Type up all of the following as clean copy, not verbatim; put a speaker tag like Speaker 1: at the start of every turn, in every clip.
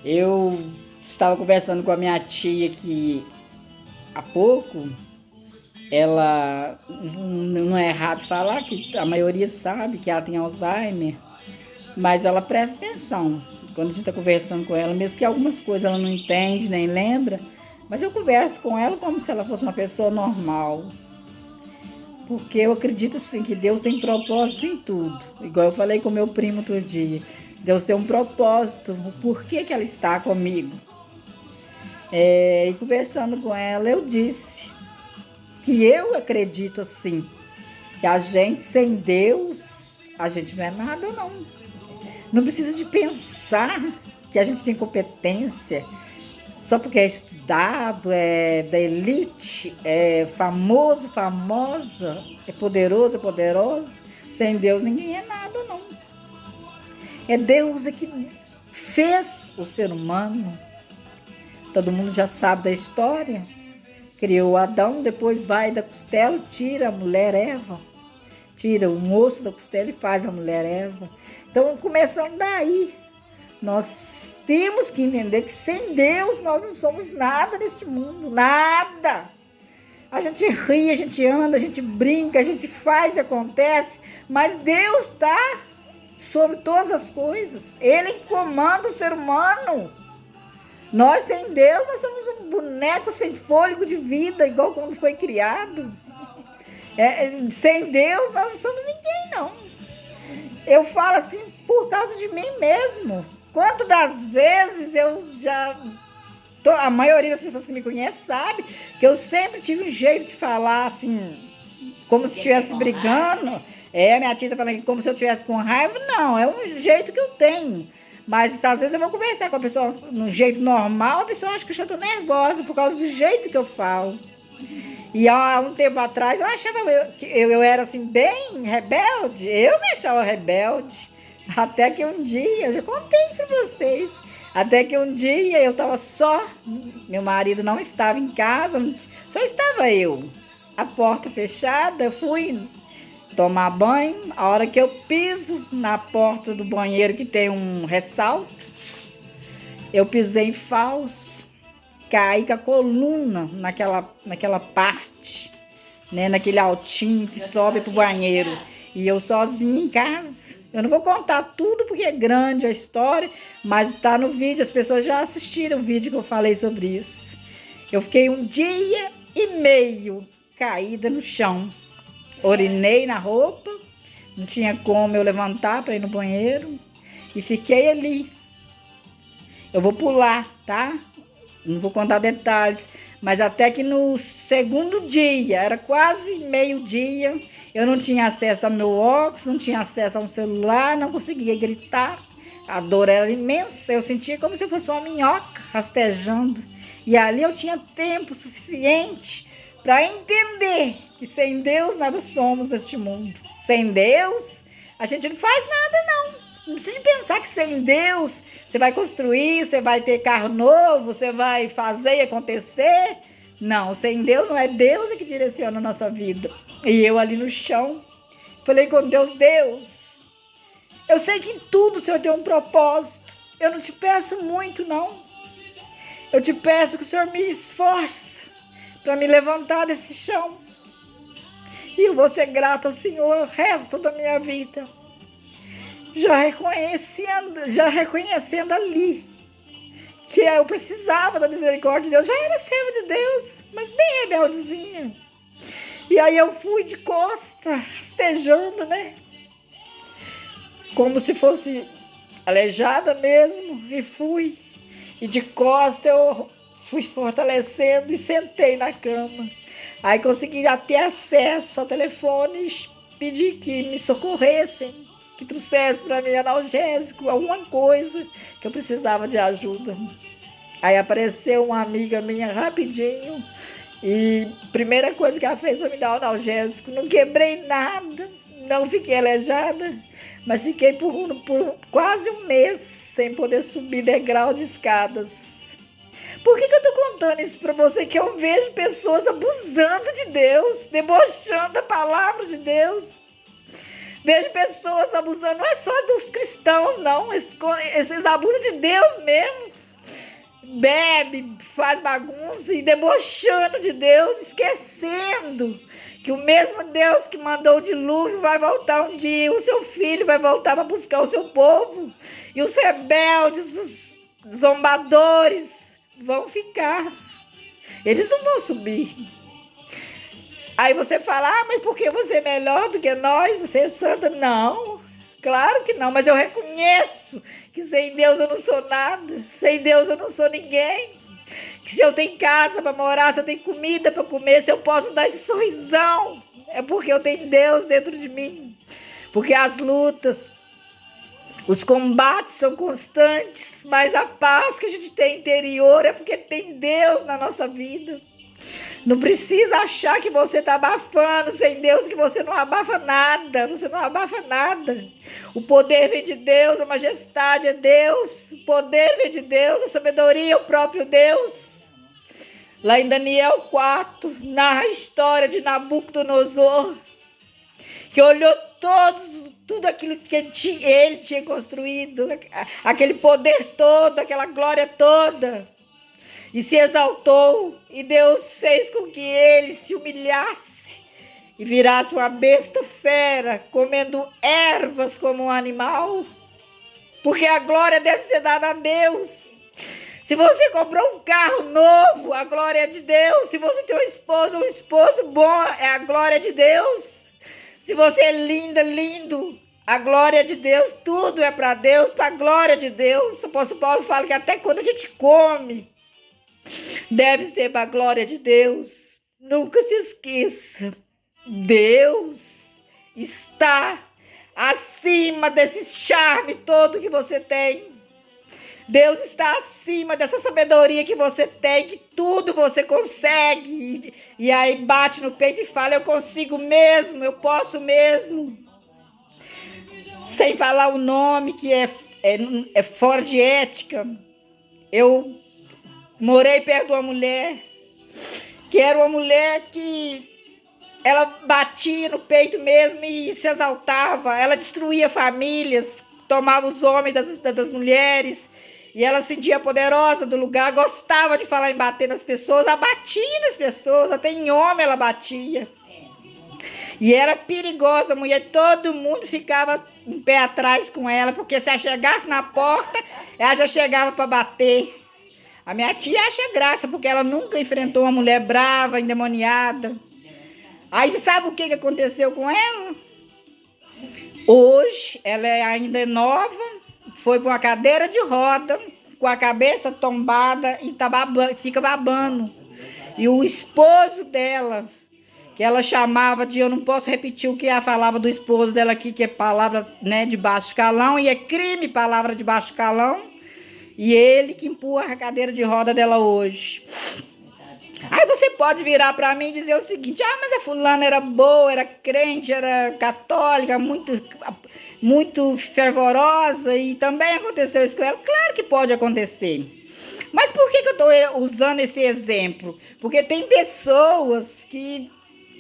Speaker 1: Eu estava conversando com a minha tia que há pouco, ela não é errado falar que a maioria sabe que ela tem Alzheimer, mas ela presta atenção quando a gente está conversando com ela, mesmo que algumas coisas ela não entende nem lembra, mas eu converso com ela como se ela fosse uma pessoa normal, porque eu acredito assim que Deus tem propósito em tudo, igual eu falei com meu primo outro dia. Deus tem um propósito, o porquê que ela está comigo. E conversando com ela, eu disse que eu acredito assim, que a gente sem Deus, a gente não é nada não. Não precisa de pensar que a gente tem competência só porque é estudado, é da elite, é famoso, famosa, é poderoso, é poderosa. Sem Deus ninguém é nada não. É Deus é que fez o ser humano. Todo mundo já sabe da história. Criou Adão, depois vai da costela, tira a mulher Eva. Tira o osso da costela e faz a mulher Eva. Então, começando daí, nós temos que entender que sem Deus nós não somos nada neste mundo, nada. A gente ri, a gente anda, a gente brinca, a gente faz e acontece, mas Deus está sobre todas as coisas. Ele comanda o ser humano. Nós sem Deus, nós somos um boneco sem fôlego de vida, igual quando foi criado. Sem Deus, nós não somos ninguém, não. Eu falo assim por causa de mim mesmo. Quantas das vezes eu já... A maioria das pessoas que me conhecem sabe que eu sempre tive um jeito de falar assim, como se estivesse brigando. Minha tia tá falando como se eu estivesse com raiva. Não, é um jeito que eu tenho. Mas às vezes eu vou conversar com a pessoa no jeito normal, a pessoa acha que eu já tô nervosa por causa do jeito que eu falo. E há um tempo atrás eu achava que eu era assim bem rebelde, eu me achava rebelde. Até que um dia, eu já contei isso pra vocês, até que um dia eu tava só, meu marido não estava em casa, só estava eu. A porta fechada, eu fui tomar banho, a hora que eu piso na porta do banheiro que tem um ressalto, eu pisei em falso, caí com a coluna naquela parte, né, naquele altinho que sobe pro banheiro, e eu sozinha em casa. Eu não vou contar tudo porque é grande a história, mas tá no vídeo, as pessoas já assistiram o vídeo que eu falei sobre isso. Eu fiquei 1 dia e meio caída no chão, urinei na roupa, não tinha como eu levantar para ir no banheiro e fiquei ali. Eu vou pular, tá? Não vou contar detalhes, mas até que no segundo dia, era quase meio-dia, eu não tinha acesso ao meu óculos, não tinha acesso a um celular, não conseguia gritar. A dor era imensa, eu sentia como se eu fosse uma minhoca rastejando. E ali eu tinha tempo suficiente para entender que sem Deus nada somos neste mundo. Sem Deus, a gente não faz nada, não. Não precisa pensar que sem Deus você vai construir, você vai ter carro novo, você vai fazer e acontecer. Não, sem Deus não é Deus que direciona a nossa vida. E eu ali no chão, falei com Deus, Deus, eu sei que em tudo o Senhor tem um propósito. Eu não te peço muito, não. Eu te peço que o Senhor me esforce para me levantar desse chão. E eu vou ser grata ao Senhor o resto da minha vida. Já reconhecendo ali que eu precisava da misericórdia de Deus. Já era serva de Deus, mas bem rebeldezinha. E aí eu fui de costa, rastejando, né? Como se fosse aleijada mesmo. E fui. E de costa eu fui fortalecendo e sentei na cama. Aí consegui ter acesso ao telefone e pedi que me socorressem, que trouxesse para mim analgésico, alguma coisa que eu precisava de ajuda. Aí apareceu uma amiga minha rapidinho e a primeira coisa que ela fez foi me dar o analgésico. Não quebrei nada, não fiquei aleijada, mas fiquei por quase um mês sem poder subir degrau de escadas. Por que eu estou contando isso para você? Que eu vejo pessoas abusando de Deus, debochando da palavra de Deus. Vejo pessoas abusando, não é só dos cristãos, não. Esses abusos de Deus mesmo. bebe, faz bagunça e debochando de Deus, esquecendo que o mesmo Deus que mandou o dilúvio vai voltar um dia, o seu filho vai voltar para buscar o seu povo, e os rebeldes, os zombadores vão ficar, eles não vão subir. Aí você fala, mas por que você é melhor do que nós? Você é santa? Não, claro que não, mas eu reconheço que sem Deus eu não sou nada, sem Deus eu não sou ninguém. Que se eu tenho casa para morar, se eu tenho comida para comer, se eu posso dar esse sorrisão, é porque eu tenho Deus dentro de mim. Porque as lutas, os combates são constantes, mas a paz que a gente tem interior é porque tem Deus na nossa vida. Não precisa achar que você está abafando sem Deus, que você não abafa nada, você não abafa nada. O poder vem de Deus, a majestade é Deus, o poder vem de Deus, a sabedoria é o próprio Deus. Lá em Daniel 4, narra a história de Nabucodonosor, que olhou tudo aquilo que ele tinha construído, aquele poder todo, aquela glória toda, e se exaltou, e Deus fez com que ele se humilhasse e virasse uma besta fera, comendo ervas como um animal, porque a glória deve ser dada a Deus. Se você comprou um carro novo, a glória é de Deus. Se você tem um esposo bom, é a glória de Deus. Se você é linda, lindo, a glória é de Deus. Tudo é para Deus, para a glória de Deus. O apóstolo Paulo fala que até quando a gente come, deve ser para a glória de Deus. Nunca se esqueça. Deus está acima desse charme todo que você tem. Deus está acima dessa sabedoria que você tem, que tudo você consegue. E aí bate no peito e fala, eu consigo mesmo, eu posso mesmo. Sem falar o nome que é fora de ética. Eu morei perto de uma mulher, que era uma mulher que ela batia no peito mesmo e se exaltava. Ela destruía famílias, tomava os homens das mulheres. E ela se sentia poderosa do lugar, gostava de falar em bater nas pessoas, ela batia nas pessoas, até em homem ela batia. E era perigosa, a mulher, todo mundo ficava um pé atrás com ela, porque se ela chegasse na porta, ela já chegava para bater. A minha tia acha graça, porque ela nunca enfrentou uma mulher brava, endemoniada. Aí você sabe o que aconteceu com ela? Hoje, ela ainda é nova, foi para uma cadeira de roda, com a cabeça tombada e fica babando. E o esposo dela, que ela chamava de, eu não posso repetir o que ela falava do esposo dela aqui, que é palavra, né, de baixo calão, e é crime palavra de baixo calão, e ele que empurra a cadeira de roda dela hoje. Aí você pode virar para mim e dizer o seguinte, mas a fulana era boa, era crente, era católica, muito fervorosa, e também aconteceu isso com ela. Claro que pode acontecer. Mas por que eu estou usando esse exemplo? Porque tem pessoas que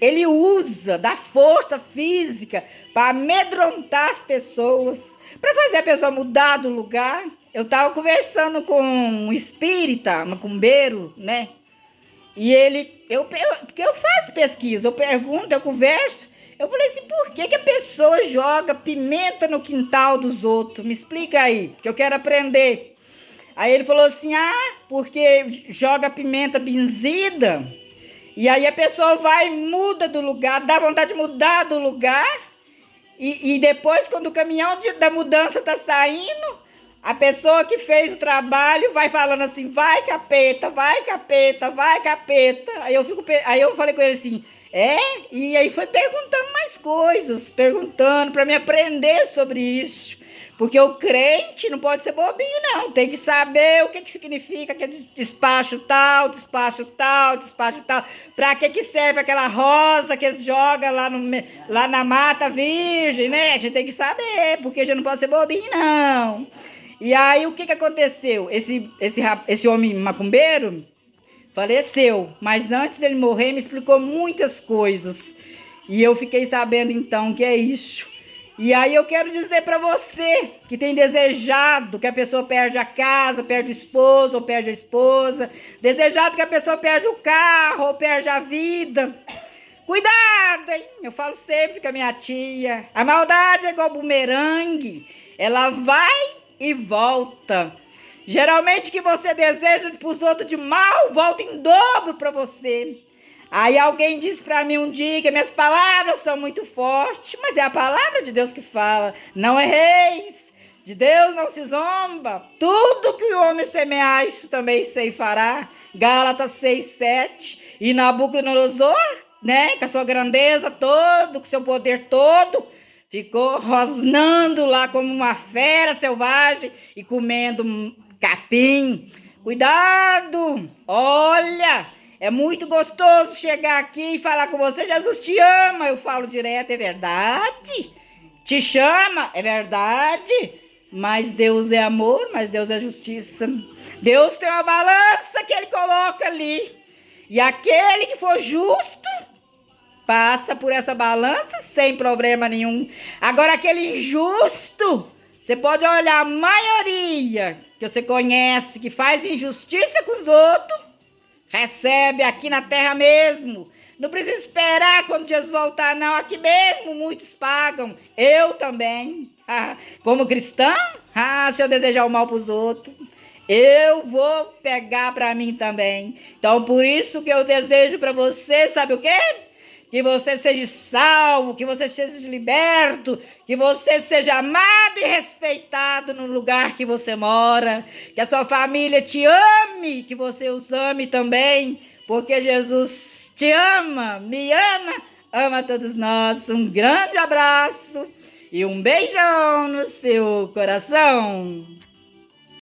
Speaker 1: ele usa da força física para amedrontar as pessoas, para fazer a pessoa mudar do lugar. Eu estava conversando com um espírita, macumbeiro, né? E porque eu faço pesquisa, eu pergunto, eu converso. Eu falei assim, por que a pessoa joga pimenta no quintal dos outros? Me explica aí, porque eu quero aprender. Aí ele falou assim, porque joga pimenta benzida, e aí a pessoa vai e muda do lugar, dá vontade de mudar do lugar, e depois quando o caminhão da mudança tá saindo, a pessoa que fez o trabalho vai falando assim, vai capeta, vai capeta, vai capeta. Aí eu falei com ele assim, e aí foi perguntando mais coisas, perguntando para me aprender sobre isso. Porque o crente não pode ser bobinho, não. Tem que saber o que significa que é despacho tal, despacho tal, despacho tal. Para que serve aquela rosa que eles jogam lá na mata virgem, né? A gente tem que saber, porque a gente não pode ser bobinho, não. E aí, o que aconteceu? Esse homem macumbeiro faleceu, mas antes dele morrer, me explicou muitas coisas. E eu fiquei sabendo, então, que é isso. E aí eu quero dizer para você que tem desejado que a pessoa perde a casa, perde o esposo ou perde a esposa, desejado que a pessoa perde o carro ou perde a vida. Cuidado, hein? Eu falo sempre com a minha tia. A maldade é igual bumerangue. Ela vai e volta. Geralmente o que você deseja para os outros de mal, volta em dobro para você. Aí alguém disse para mim um dia que minhas palavras são muito fortes, mas é a palavra de Deus que fala. Não erreis, de Deus não se zomba. Tudo que o homem semear, isso também ceifará. Gálatas 6:7. E Nabucodonosor, né, com a sua grandeza toda, com o seu poder todo, ficou rosnando lá como uma fera selvagem e comendo capim. Cuidado! Olha, é muito gostoso chegar aqui e falar com você. Jesus te ama, eu falo direto, é verdade? Te chama, é verdade? Mas Deus é amor, mas Deus é justiça. Deus tem uma balança que Ele coloca ali. E aquele que for justo passa por essa balança sem problema nenhum. Agora, aquele injusto, você pode olhar a maioria que você conhece que faz injustiça com os outros, recebe aqui na terra mesmo. Não precisa esperar quando Jesus voltar, não. Aqui mesmo muitos pagam. Eu também. Como cristão, se eu desejar o mal para os outros, eu vou pegar para mim também. Então, por isso que eu desejo para você, sabe o quê? Que você seja salvo, que você seja liberto, que você seja amado e respeitado no lugar que você mora, que a sua família te ame, que você os ame também, porque Jesus te ama, me ama, ama todos nós. Um grande abraço e um beijão no seu coração.